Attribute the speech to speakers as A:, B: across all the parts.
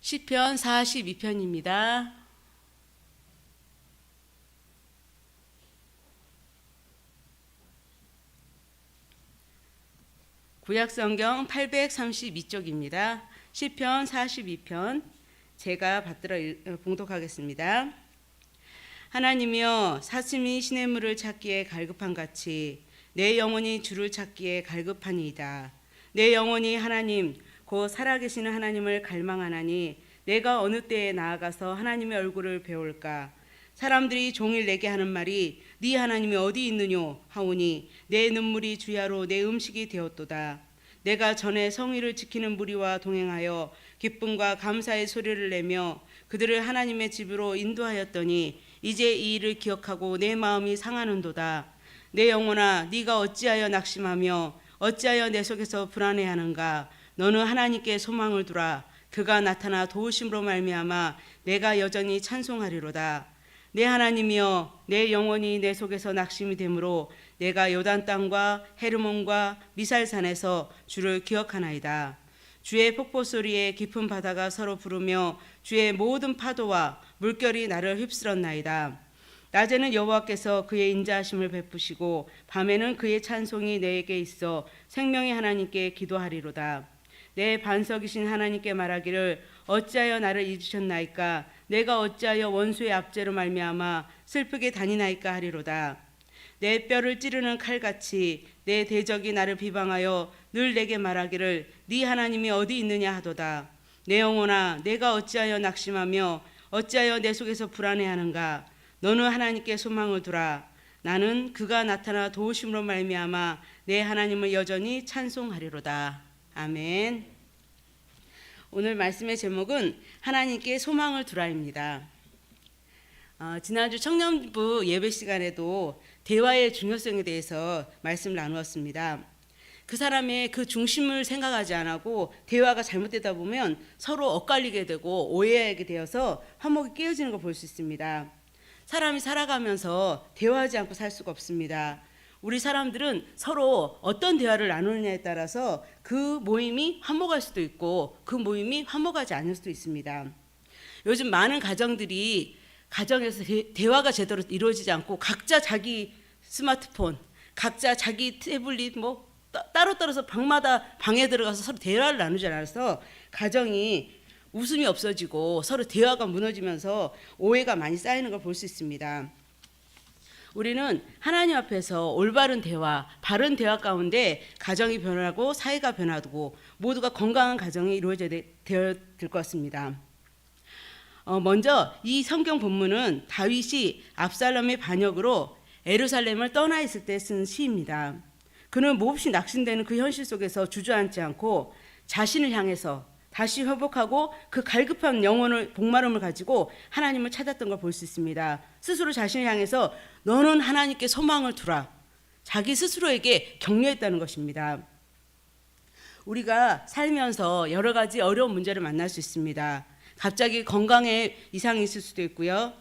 A: 시편 42편입니다. 구약성경 832쪽입니다. 시편 42편 제가 받들어 봉독하겠습니다. 하나님이여, 사슴이 시냇물을 찾기에 갈급한 같이 내 영혼이 주를 찾기에 갈급하니이다. 내 영혼이 하나님 곧 살아계시는 하나님을 갈망하나니 내가 어느 때에 나아가서 하나님의 얼굴을 배울까. 사람들이 종일 내게 하는 말이 네 하나님이 어디 있느뇨 하오니 내 눈물이 주야로 내 음식이 되었도다. 내가 전에 성의를 지키는 무리와 동행하여 기쁨과 감사의 소리를 내며 그들을 하나님의 집으로 인도하였더니 이제 이 일을 기억하고 내 마음이 상하는도다. 내 영혼아, 네가 어찌하여 낙심하며 어찌하여 내 속에서 불안해하는가. 너는 하나님께 소망을 두라. 그가 나타나 도우심으로 말미암아 내가 여전히 찬송하리로다. 내 하나님이여, 내 영혼이 내 속에서 낙심이 되므로 내가 요단 땅과 헤르몬과 미살산에서 주를 기억하나이다. 주의 폭포 소리에 깊은 바다가 서로 부르며 주의 모든 파도와 물결이 나를 휩쓸었나이다. 낮에는 여호와께서 그의 인자하심을 베푸시고 밤에는 그의 찬송이 내게 있어 생명의 하나님께 기도하리로다. 내 반석이신 하나님께 말하기를 어찌하여 나를 잊으셨나이까. 내가 어찌하여 원수의 압제로 말미암아 슬프게 다니나이까 하리로다. 내 뼈를 찌르는 칼같이 내 대적이 나를 비방하여 늘 내게 말하기를 네 하나님이 어디 있느냐 하도다. 내 영혼아, 내가 어찌하여 낙심하며 어찌하여 내 속에서 불안해하는가. 너는 하나님께 소망을 두라. 나는 그가 나타나 도우심으로 말미암아 내 하나님을 여전히 찬송하리로다. 아멘. 오늘 말씀의 제목은 하나님께 소망을 두라입니다. 지난주 청년부 예배 시간에도 대화의 중요성에 대해서 말씀을 나누었습니다. 그 사람의 그 중심을 생각하지 않고 대화가 잘못되다 보면 서로 엇갈리게 되고 오해하게 되어서 화목이 깨어지는 걸 볼 수 있습니다. 사람이 살아가면서 대화하지 않고 살 수가 없습니다. 우리 사람들은 서로 어떤 대화를 나누느냐에 따라서 그 모임이 화목할 수도 있고 그 모임이 화목하지 않을 수도 있습니다. 요즘 많은 가정들이 가정에서 대화가 제대로 이루어지지 않고 각자 자기 스마트폰, 각자 자기 태블릿 따로 떨어서 방마다 방에 들어가서 서로 대화를 나누지 않아서 가정이 웃음이 없어지고 서로 대화가 무너지면서 오해가 많이 쌓이는 걸 볼 수 있습니다. 우리는 하나님 앞에서 올바른 대화, 바른 대화 가운데 가정이 변하고 사회가 변하고 모두가 건강한 가정이 이루어져야 될 것 같습니다. 먼저 이 성경 본문은 다윗이 압살롬의 반역으로 예루살렘을 떠나 있을 때 쓴 시입니다. 그는 몹시 낙심되는 그 현실 속에서 주저앉지 않고 자신을 향해서 다시 회복하고 그 갈급한 영혼을 복마름을 가지고 하나님을 찾았던 걸 볼 수 있습니다. 스스로 자신을 향해서 너는 하나님께 소망을 두라. 자기 스스로에게 격려했다는 것입니다. 우리가 살면서 여러 가지 어려운 문제를 만날 수 있습니다. 갑자기 건강에 이상이 있을 수도 있고요.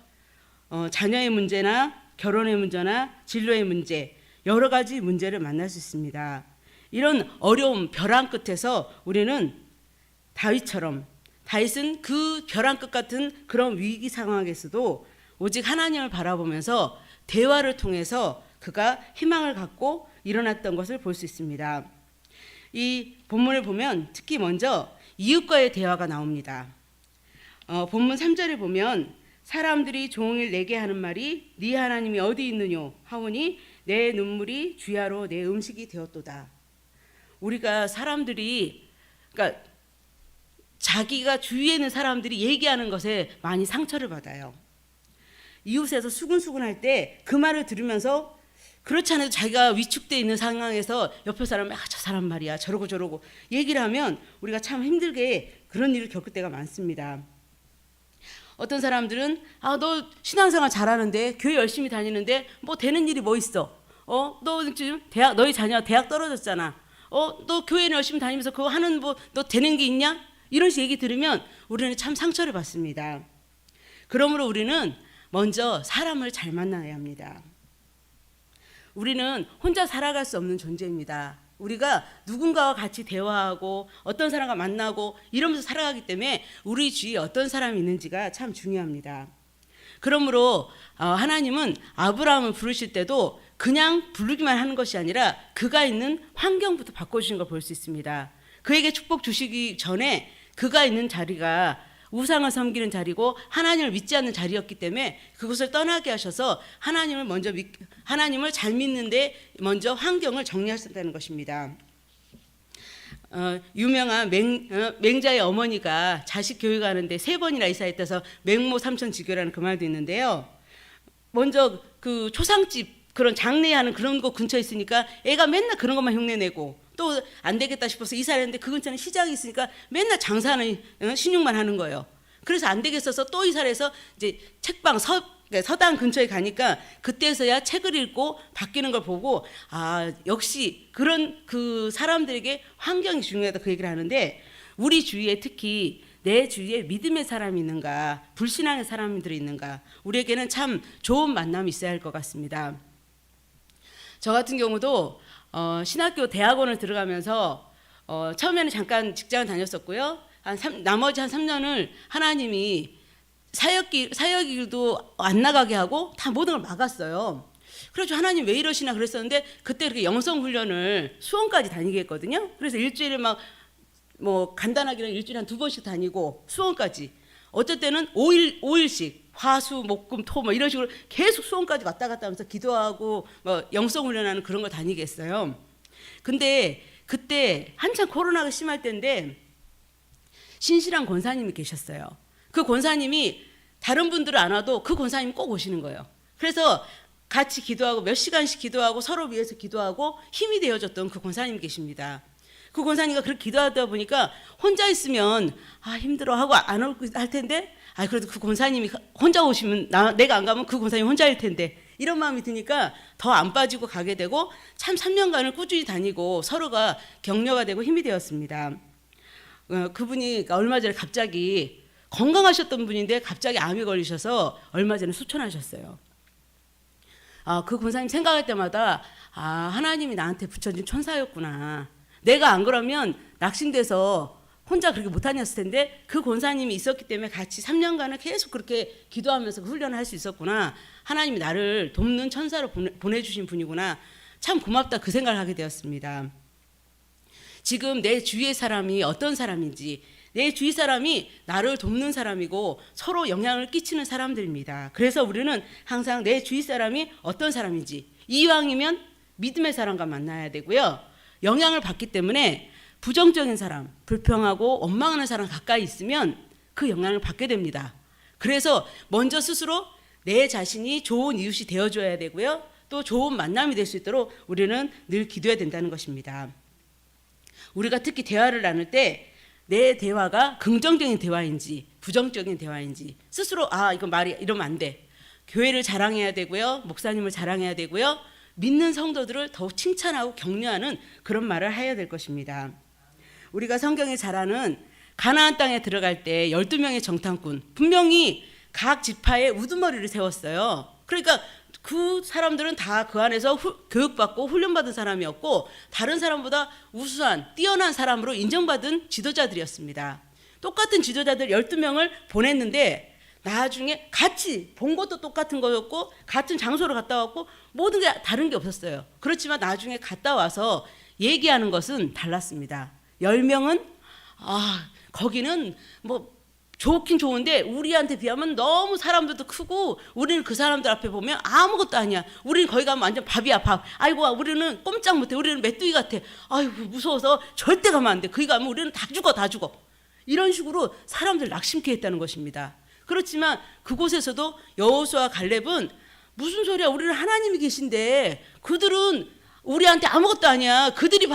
A: 자녀의 문제나 결혼의 문제나 진로의 문제, 여러 가지 문제를 만날 수 있습니다. 이런 어려움, 벼랑 끝에서 우리는 다윗은 그 벼랑 끝 같은 그런 위기 상황에서도 오직 하나님을 바라보면서 대화를 통해서 그가 희망을 갖고 일어났던 것을 볼 수 있습니다. 이 본문을 보면 특히 먼저 이웃과의 대화가 나옵니다. 본문 3절에 보면 사람들이 종일 내게 하는 말이 네 하나님이 어디 있느뇨 하오니 내 눈물이 주야로 내 음식이 되었도다. 우리가 사람들이 그러니까 자기가 주위에 있는 사람들이 얘기하는 것에 많이 상처를 받아요. 이웃에서 수근수근할 때 그 말을 들으면서 그렇지 않아도 자기가 위축되어 있는 상황에서 옆에 사람이 저 사람 말이야 저러고 저러고 얘기를 하면 우리가 참 힘들게 그런 일을 겪을 때가 많습니다. 어떤 사람들은 너 신앙생활 잘하는데 교회 열심히 다니는데 뭐 되는 일이 뭐 있어? 너 지금 너희 자녀 대학 떨어졌잖아. 너 교회는 열심히 다니면서 그거 하는 너 되는 게 있냐? 이런 식의 얘기 들으면 우리는 참 상처를 받습니다. 그러므로 우리는 먼저 사람을 잘 만나야 합니다. 우리는 혼자 살아갈 수 없는 존재입니다. 우리가 누군가와 같이 대화하고 어떤 사람과 만나고 이러면서 살아가기 때문에 우리 주위에 어떤 사람이 있는지가 참 중요합니다. 그러므로 하나님은 아브라함을 부르실 때도 그냥 부르기만 하는 것이 아니라 그가 있는 환경부터 바꿔주신 걸 볼 수 있습니다. 그에게 축복 주시기 전에 그가 있는 자리가 우상을 섬기는 자리고 하나님을 믿지 않는 자리였기 때문에 그것을 떠나게 하셔서 하나님을 잘 믿는데 먼저 환경을 정리하셨다는 것입니다. 유명한 맹자의 어머니가 자식 교육하는데 3번이나 이사했다서 맹모 삼천지교라는 그 말도 있는데요. 먼저 그 초상집 그런 장례하는 그런 거 근처에 있으니까 애가 맨날 그런 것만 흉내내고 또 안 되겠다 싶어서 이사를 했는데 그 근처는 시장이 있으니까 맨날 장사하는 신용만 하는 거예요. 그래서 안 되겠어서 또 이사를 해서 이제 책방 서당 근처에 가니까 그때서야 책을 읽고 바뀌는 걸 보고 역시 그런 그 사람들에게 환경이 중요하다 그 얘기를 하는데 우리 주위에 특히 내 주위에 믿음의 사람이 있는가 불신앙의 사람들이 있는가 우리에게는 참 좋은 만남이 있어야 할 것 같습니다. 저 같은 경우도 신학교 대학원을 들어가면서 처음에는 잠깐 직장을 다녔었고요. 나머지 한 3년을 하나님이 사역일도 안 나가게 하고 다 모든 걸 막았어요. 그래서 하나님 왜 이러시나 그랬었는데 그때 이렇게 영성훈련을 수원까지 다니게 했거든요. 그래서 일주일에 간단하게는 일주일에 한 2번씩 다니고 수원까지 어쩔 때는 5일씩 화수 목금 토 이런 식으로 계속 수원까지 왔다 갔다 하면서 기도하고 영성훈련하는 그런 걸 다니게 했어요. 근데 그때 한참 코로나가 심할 때인데 신실한 권사님이 계셨어요. 그 권사님이 다른 분들은 안 와도 그 권사님 꼭 오시는 거예요. 그래서 같이 기도하고 몇 시간씩 기도하고 서로 위해서 기도하고 힘이 되어줬던 그 권사님이 계십니다. 그 권사님과 그렇게 기도하다 보니까 혼자 있으면 힘들어하고 안 올 할 텐데 그래도 그 권사님이 혼자 오시면 내가 안 가면 그 권사님 혼자일 텐데 이런 마음이 드니까 더 안 빠지고 가게 되고 참 3년간을 꾸준히 다니고 서로가 격려가 되고 힘이 되었습니다. 그분이 얼마 전에 갑자기 건강하셨던 분인데 갑자기 암이 걸리셔서 얼마 전에 수천하셨어요. 그 권사님 생각할 때마다 하나님이 나한테 붙여준 천사였구나. 내가 안 그러면 낙심돼서 혼자 그렇게 못 다녔을 텐데 그 권사님이 있었기 때문에 같이 3년간을 계속 그렇게 기도하면서 훈련을 할 수 있었구나. 하나님이 나를 돕는 천사로 보내주신 분이구나. 참 고맙다 그 생각을 하게 되었습니다. 지금 내 주위의 사람이 어떤 사람인지 내 주위 사람이 나를 돕는 사람이고 서로 영향을 끼치는 사람들입니다. 그래서 우리는 항상 내 주위 사람이 어떤 사람인지 이왕이면 믿음의 사람과 만나야 되고요. 영향을 받기 때문에 부정적인 사람, 불평하고 원망하는 사람 가까이 있으면 그 영향을 받게 됩니다. 그래서 먼저 스스로 내 자신이 좋은 이웃이 되어줘야 되고요. 또 좋은 만남이 될 수 있도록 우리는 늘 기도해야 된다는 것입니다. 우리가 특히 대화를 나눌 때 내 대화가 긍정적인 대화인지 부정적인 대화인지 스스로 이거 말이 이러면 안 돼. 교회를 자랑해야 되고요. 목사님을 자랑해야 되고요. 믿는 성도들을 더욱 칭찬하고 격려하는 그런 말을 해야 될 것입니다. 우리가 성경에 잘 아는 가나안 땅에 들어갈 때 12명의 정탐꾼 분명히 각 지파에 우두머리를 세웠어요. 그러니까 그 사람들은 다 그 안에서 교육받고 훈련받은 사람이었고 다른 사람보다 우수한 뛰어난 사람으로 인정받은 지도자들이었습니다. 똑같은 지도자들 12명을 보냈는데 나중에 같이 본 것도 똑같은 거였고 같은 장소로 갔다 왔고 모든 게 다른 게 없었어요. 그렇지만 나중에 갔다 와서 얘기하는 것은 달랐습니다. 10명은 거기는 좋긴 좋은데 우리한테 비하면 너무 사람들도 크고 우리는 그 사람들 앞에 보면 아무것도 아니야. 우리는 거기 가면 완전 밥이야 밥. 아이고 우리는 꼼짝 못해. 우리는 메뚜기 같아. 아이고 무서워서 절대 가면 안 돼. 거기 가면 우리는 다 죽어. 이런 식으로 사람들 낙심케 했다는 것입니다. 그렇지만 그곳에서도 여호수아와 갈렙은 무슨 소리야. 우리는 하나님이 계신데 그들은 우리한테 아무것도 아니야. 그들이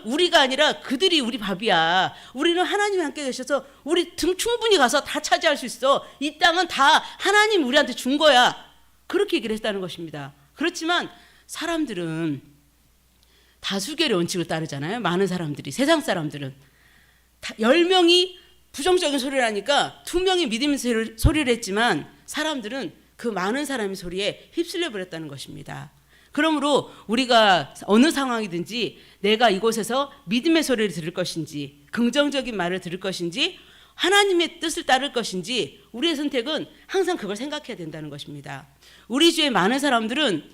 A: 우리가 아니라 그들이 우리 밥이야. 우리는 하나님이 함께 계셔서 우리 충분히 가서 다 차지할 수 있어. 이 땅은 다 하나님 우리한테 준 거야. 그렇게 얘기를 했다는 것입니다. 그렇지만 사람들은 다수결의 원칙을 따르잖아요. 많은 사람들이 세상 사람들은 10명이 부정적인 소리를 하니까 2명이 믿음의 소리를 했지만 사람들은 그 많은 사람의 소리에 휩쓸려 버렸다는 것입니다. 그러므로 우리가 어느 상황이든지 내가 이곳에서 믿음의 소리를 들을 것인지, 긍정적인 말을 들을 것인지, 하나님의 뜻을 따를 것인지, 우리의 선택은 항상 그걸 생각해야 된다는 것입니다. 우리 주위에 많은 사람들은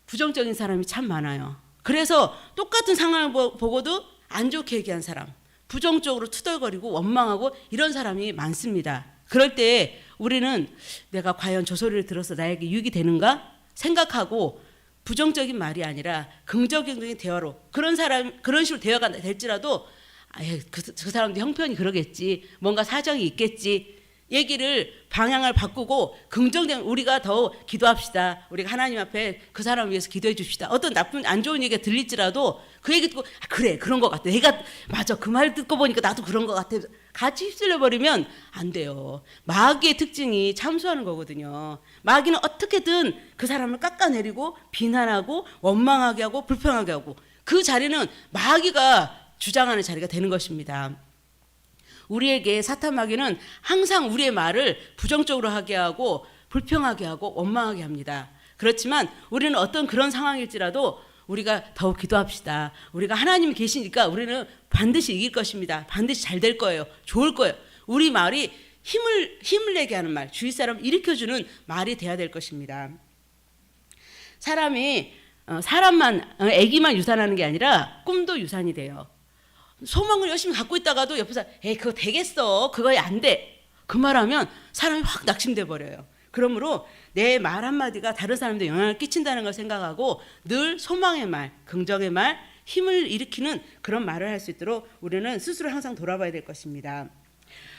A: 부정적인 사람이 참 많아요. 그래서 똑같은 상황을 보고도 안 좋게 얘기한 사람, 부정적으로 투덜거리고 원망하고 이런 사람이 많습니다. 그럴 때 우리는 내가 과연 저 소리를 들어서 나에게 유익이 되는가 생각하고 부정적인 말이 아니라 긍정적인 대화로 그런 식으로 대화가 될지라도 그 사람도 형편이 그러겠지, 뭔가 사정이 있겠지, 얘기를 방향을 바꾸고 긍정된 우리가 더 기도합시다. 우리가 하나님 앞에 그 사람을 위해서 기도해 줍시다. 어떤 나쁜 안 좋은 얘기가 들릴지라도 그 얘기 듣고 그래 그런 것 같아. 내가 맞아 그 말 듣고 보니까 나도 그런 것 같아. 같이 휩쓸려 버리면 안 돼요. 마귀의 특징이 참소하는 거거든요. 마귀는 어떻게든 그 사람을 깎아내리고 비난하고 원망하게 하고 불평하게 하고 그 자리는 마귀가 주장하는 자리가 되는 것입니다. 우리에게 사탄 마귀는 항상 우리의 말을 부정적으로 하게 하고 불평하게 하고 원망하게 합니다. 그렇지만 우리는 어떤 그런 상황일지라도 우리가 더욱 기도합시다. 우리가 하나님이 계시니까 우리는 반드시 이길 것입니다. 반드시 잘 될 거예요. 좋을 거예요. 우리 말이 힘을 내게 하는 말, 주위 사람을 일으켜주는 말이 돼야 될 것입니다. 사람이 애기만 유산하는 게 아니라 꿈도 유산이 돼요. 소망을 열심히 갖고 있다가도 옆에서 에이 그거 되겠어, 그거 안 돼, 그 말하면 사람이 확 낙심돼 버려요. 그러므로 내 말 한마디가 다른 사람한테 영향을 끼친다는 걸 생각하고 늘 소망의 말, 긍정의 말, 힘을 일으키는 그런 말을 할 수 있도록 우리는 스스로 항상 돌아봐야 될 것입니다.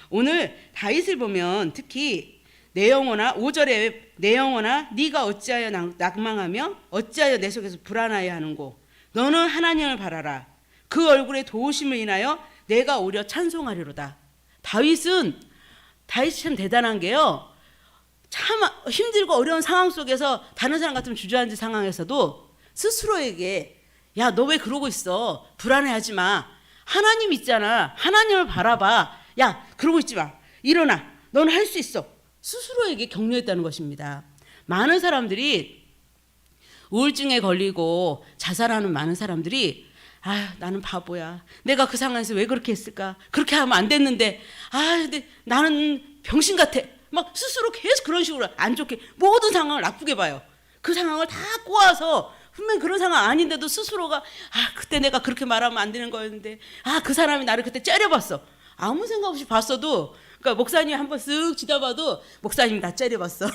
A: 오늘 다윗을 보면 특히 내 영혼아, 5절에 내 영혼아 네가 어찌하여 낙망하며 어찌하여 내 속에서 불안하여 하는고 너는 하나님을 바라라. 그 얼굴의 도우심을 인하여 내가 오히려 찬송하리로다. 다윗이 참 대단한 게요. 참 힘들고 어려운 상황 속에서 다른 사람 같으면 주저앉은 상황에서도 스스로에게 야, 너 왜 그러고 있어? 불안해하지 마. 하나님 있잖아. 하나님을 바라봐. 야, 그러고 있지 마. 일어나. 너는 할 수 있어. 스스로에게 격려했다는 것입니다. 많은 사람들이 우울증에 걸리고 자살하는 많은 사람들이 나는 바보야. 내가 그 상황에서 왜 그렇게 했을까? 그렇게 하면 안 됐는데. 근데 나는 병신 같아. 막 스스로 계속 그런 식으로 안 좋게 모든 상황을 나쁘게 봐요. 그 상황을 다 꼬아서 분명히 그런 상황 아닌데도 스스로가 그때 내가 그렇게 말하면 안 되는 거였는데 그 사람이 나를 그때 째려봤어. 아무 생각 없이 봤어도 그러니까 목사님이 한번 쓱 지나봐도 목사님이 나 째려봤어.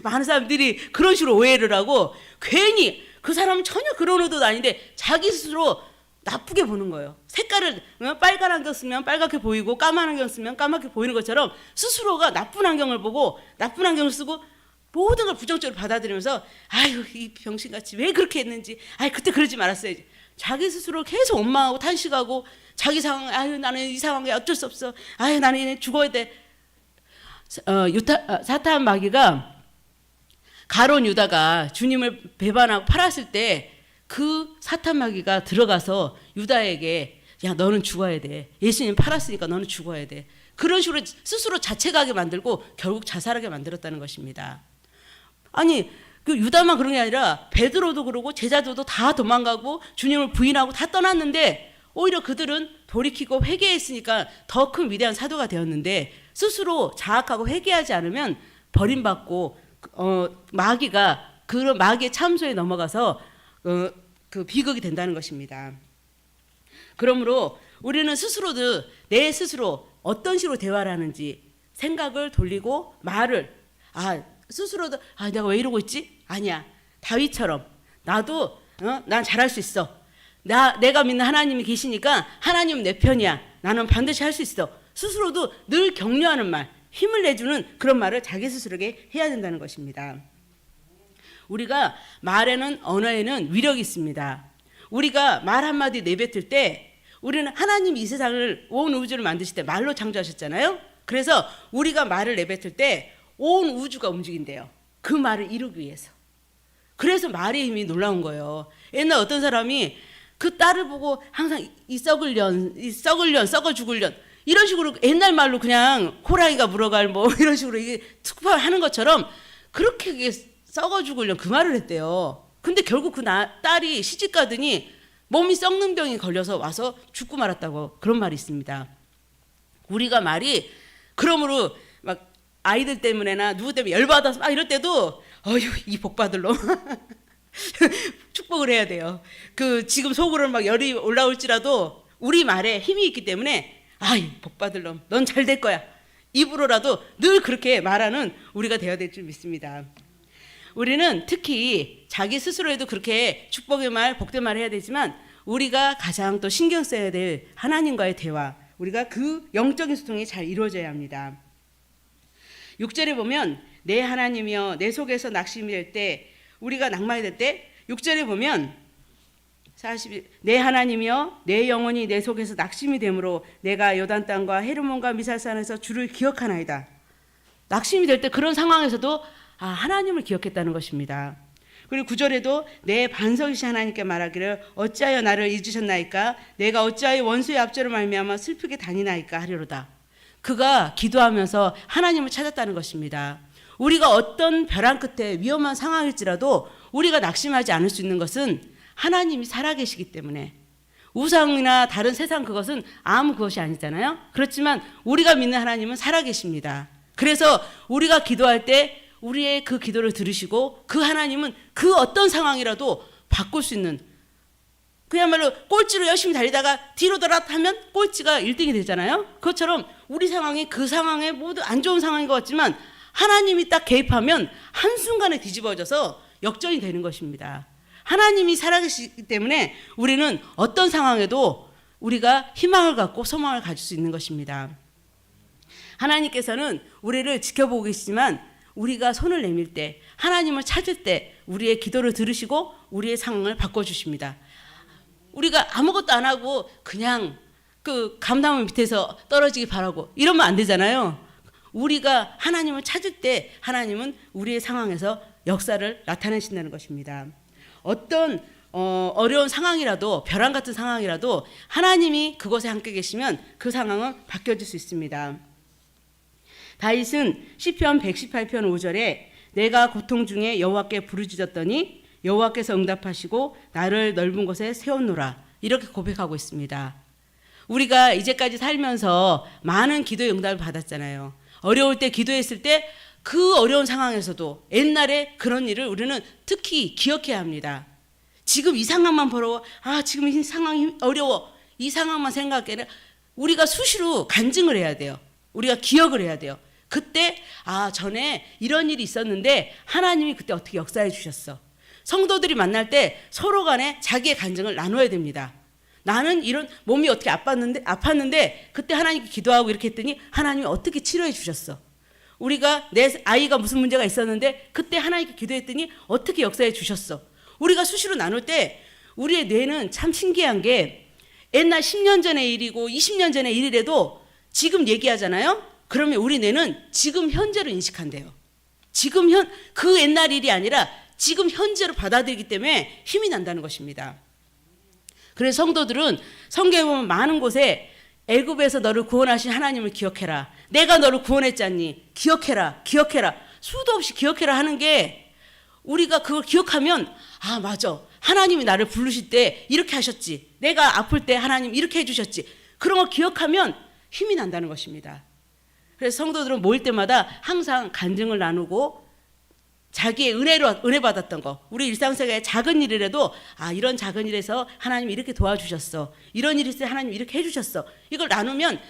A: 많은 사람들이 그런 식으로 오해를 하고 괜히 그 사람은 전혀 그런 의도도 아닌데 자기 스스로 나쁘게 보는 거예요. 색깔을 빨간 안경 쓰면 빨갛게 보이고 까만 안경 쓰면 까맣게 보이는 것처럼 스스로가 나쁜 안경을 보고 나쁜 안경을 쓰고 모든 걸 부정적으로 받아들이면서 아유 이 병신같이 왜 그렇게 했는지 그때 그러지 말았어야지. 자기 스스로 계속 원망하고 탄식하고 자기 상황 나는 이 상황에 어쩔 수 없어. 나는 죽어야 돼. 사탄 마귀가 가론 유다가 주님을 배반하고 팔았을 때 그 사탄 마귀가 들어가서 유다에게 야 너는 죽어야 돼. 예수님 팔았으니까 너는 죽어야 돼. 그런 식으로 스스로 자책하게 만들고 결국 자살하게 만들었다는 것입니다. 그 유다만 그런 게 아니라 베드로도 그러고 제자들도 다 도망가고 주님을 부인하고 다 떠났는데 오히려 그들은 돌이키고 회개했으니까 더 큰 위대한 사도가 되었는데 스스로 자학하고 회개하지 않으면 버림받고 마귀가 그런 마귀의 참소에 넘어가서 그 비극이 된다는 것입니다. 그러므로 우리는 스스로도 내 스스로 어떤 식으로 대화를 하는지 생각을 돌리고 말을 스스로도 내가 왜 이러고 있지? 아니야. 다윗처럼 나도 난 잘할 수 있어. 내가 믿는 하나님이 계시니까 하나님은 내 편이야. 나는 반드시 할 수 있어. 스스로도 늘 격려하는 말, 힘을 내주는 그런 말을 자기 스스로에게 해야 된다는 것입니다. 우리가 말에는 언어에는 위력이 있습니다. 우리가 말 한마디 내뱉을 때 우리는 하나님이 이 세상을 온 우주를 만드실 때 말로 창조하셨잖아요. 그래서 우리가 말을 내뱉을 때 온 우주가 움직인대요. 그 말을 이루기 위해서. 그래서 말의 힘이 놀라운 거예요. 옛날 어떤 사람이 그 딸을 보고 항상 이 썩을 년 썩어 죽을 년 이런 식으로 옛날 말로 그냥 호랑이가 물어갈 뭐 이런 식으로 이게 특파하는 것처럼 그렇게 썩어 죽을 년 그 말을 했대요. 근데 결국 그 딸이 시집 가더니 몸이 썩는 병이 걸려서 와서 죽고 말았다고 그런 말이 있습니다. 우리가 말이 그러므로 막 아이들 때문에나 누구 때문에 열받아서 막 이럴 때도 어휴 이 복받을 놈 축복을 해야 돼요. 그 지금 속으로는 막 열이 올라올지라도 우리 말에 힘이 있기 때문에 아이 복받을 놈 넌 잘 될 거야 입으로라도 늘 그렇게 말하는 우리가 되어야 될 줄 믿습니다. 우리는 특히 자기 스스로에도 그렇게 축복의 말 복된 말을 해야 되지만 우리가 가장 또 신경 써야 될 하나님과의 대화, 우리가 그 영적인 소통이 잘 이루어져야 합니다. 6절에 보면 내 하나님이여 내 속에서 낙심이 될 때, 우리가 낭만이 될 때 6절에 보면 내 하나님이여 내 영혼이 내 속에서 낙심이 되므로 내가 요단 땅과 헤르몬과 미살산에서 주를 기억하나이다. 낙심이 될 때 그런 상황에서도 하나님을 기억했다는 것입니다. 그리고 9절에도 내 반석이신 하나님께 말하기를 어찌하여 나를 잊으셨나이까 내가 어찌하여 원수의 압제로 말미암아 슬프게 다니나이까 하리로다. 그가 기도하면서 하나님을 찾았다는 것입니다. 우리가 어떤 벼랑 끝에 위험한 상황일지라도 우리가 낙심하지 않을 수 있는 것은 하나님이 살아계시기 때문에. 우상이나 다른 세상 그것은 아무 것이 아니잖아요. 그렇지만 우리가 믿는 하나님은 살아계십니다. 그래서 우리가 기도할 때 우리의 그 기도를 들으시고 그 하나님은 그 어떤 상황이라도 바꿀 수 있는, 그야말로 꼴찌로 열심히 달리다가 뒤로 돌아 하면 꼴찌가 1등이 되잖아요. 그것처럼 우리 상황이 그 상황에 모두 안 좋은 상황인 것 같지만 하나님이 딱 개입하면 한순간에 뒤집어져서 역전이 되는 것입니다. 하나님이 살아계시기 때문에 우리는 어떤 상황에도 우리가 희망을 갖고 소망을 가질 수 있는 것입니다. 하나님께서는 우리를 지켜보고 계시지만 우리가 손을 내밀 때, 하나님을 찾을 때 우리의 기도를 들으시고 우리의 상황을 바꿔주십니다. 우리가 아무것도 안 하고 그냥 그 감나무 밑에서 떨어지기 바라고 이러면 안 되잖아요. 우리가 하나님을 찾을 때 하나님은 우리의 상황에서 역사를 나타내신다는 것입니다. 어떤 어려운 상황이라도, 벼랑 같은 상황이라도 하나님이 그곳에 함께 계시면 그 상황은 바뀌어질 수 있습니다. 다윗은 시편 118편 5절에 내가 고통 중에 여호와께 부르짖었더니 여호와께서 응답하시고 나를 넓은 곳에 세웠노라, 이렇게 고백하고 있습니다. 우리가 이제까지 살면서 많은 기도의 응답을 받았잖아요. 어려울 때 기도했을 때 그 어려운 상황에서도 옛날에 그런 일을 우리는 특히 기억해야 합니다. 지금 이 상황만 보러 지금 이 상황이 어려워, 이 상황만 생각해. 우리가 수시로 간증을 해야 돼요. 우리가 기억을 해야 돼요. 그때 전에 이런 일이 있었는데 하나님이 그때 어떻게 역사해 주셨어. 성도들이 만날 때 서로 간에 자기의 간증을 나눠야 됩니다. 나는 이런 몸이 어떻게 아팠는데 그때 하나님께 기도하고 이렇게 했더니 하나님이 어떻게 치료해 주셨어. 우리가 내 아이가 무슨 문제가 있었는데 그때 하나님께 기도했더니 어떻게 역사해 주셨어. 우리가 수시로 나눌 때 우리의 뇌는 참 신기한 게 옛날 10년 전의 일이고 20년 전의 일이라도 지금 얘기하잖아요. 그러면 우리 뇌는 지금 현재로 인식한대요. 그 옛날 일이 아니라 지금 현재로 받아들이기 때문에 힘이 난다는 것입니다. 그래서 성도들은 성경에 보면 많은 곳에 애굽에서 너를 구원하신 하나님을 기억해라. 내가 너를 구원했잖니. 기억해라. 수도 없이 기억해라 하는 게, 우리가 그걸 기억하면 맞아. 하나님이 나를 부르실 때 이렇게 하셨지. 내가 아플 때 하나님 이렇게 해주셨지. 그런 거 기억하면 힘이 난다는 것입니다. 그래서 성도들은 모일 때마다 항상 간증을 나누고 자기의 은혜 받았던 거, 우리 일상생활의 작은 일이라도 이런 작은 일에서 하나님이 이렇게 도와주셨어. 이런 일이 있을 때 하나님이 이렇게 해주셨어. 이걸 나누면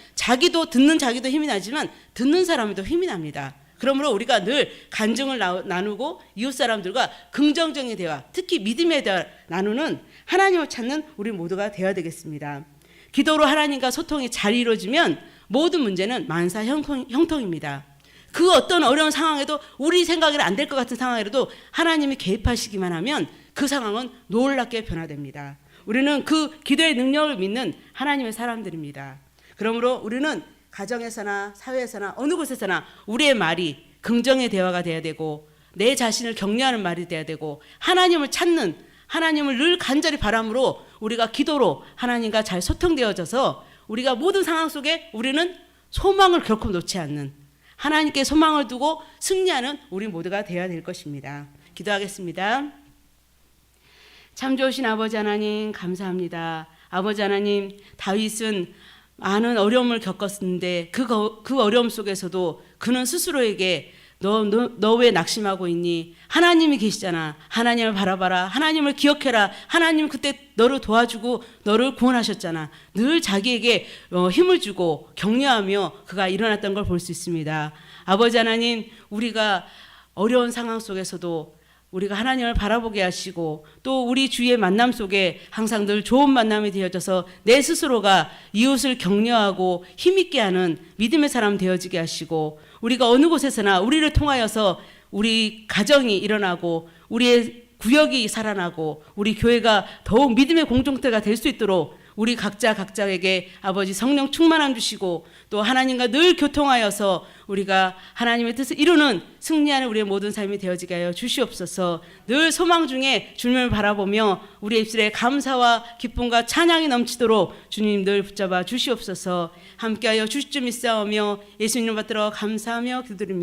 A: 듣는 자기도 힘이 나지만 듣는 사람도 힘이 납니다. 그러므로 우리가 늘 간증을 나누고 이웃 사람들과 긍정적인 대화, 특히 믿음의 대화 나누는, 하나님을 찾는 우리 모두가 되어야 되겠습니다. 기도로 하나님과 소통이 잘 이루어지면 모든 문제는 만사 형통입니다. 그 어떤 어려운 상황에도, 우리 생각에는 안 될 것 같은 상황이라도 하나님이 개입하시기만 하면 그 상황은 놀랍게 변화됩니다. 우리는 그 기도의 능력을 믿는 하나님의 사람들입니다. 그러므로 우리는 가정에서나 사회에서나 어느 곳에서나 우리의 말이 긍정의 대화가 돼야 되고, 내 자신을 격려하는 말이 돼야 되고, 하나님을 찾는, 하나님을 늘 간절히 바람으로 우리가 기도로 하나님과 잘 소통되어져서 우리가 모든 상황 속에 우리는 소망을 결코 놓지 않는, 하나님께 소망을 두고 승리하는 우리 모두가 되어야 될 것입니다. 기도하겠습니다. 참 좋으신 아버지 하나님 감사합니다. 아버지 하나님, 다윗은 많은 어려움을 겪었는데 그 어려움 속에서도 그는 스스로에게 너 왜 낙심하고 있니? 하나님이 계시잖아. 하나님을 바라봐라. 하나님을 기억해라. 하나님 그때 너를 도와주고 너를 구원하셨잖아. 늘 자기에게 힘을 주고 격려하며 그가 일어났던 걸 볼 수 있습니다. 아버지 하나님, 우리가 어려운 상황 속에서도 우리가 하나님을 바라보게 하시고 또 우리 주위의 만남 속에 항상 늘 좋은 만남이 되어져서 내 스스로가 이웃을 격려하고 힘있게 하는 믿음의 사람 되어지게 하시고, 우리가 어느 곳에서나 우리를 통하여서 우리 가정이 일어나고 우리의 구역이 살아나고 우리 교회가 더욱 믿음의 공동체가 될 수 있도록 우리 각자에게 아버지 성령 충만함 주시고 또 하나님과 늘 교통하여서 우리가 하나님의 뜻을 이루는 승리하는 우리의 모든 삶이 되어지게 하여 주시옵소서. 늘 소망 중에 주님을 바라보며 우리의 입술에 감사와 기쁨과 찬양이 넘치도록 주님 늘 붙잡아 주시옵소서. 함께하여 주실 줄 믿사오며 예수님 받들어 감사하며 기도드립니다.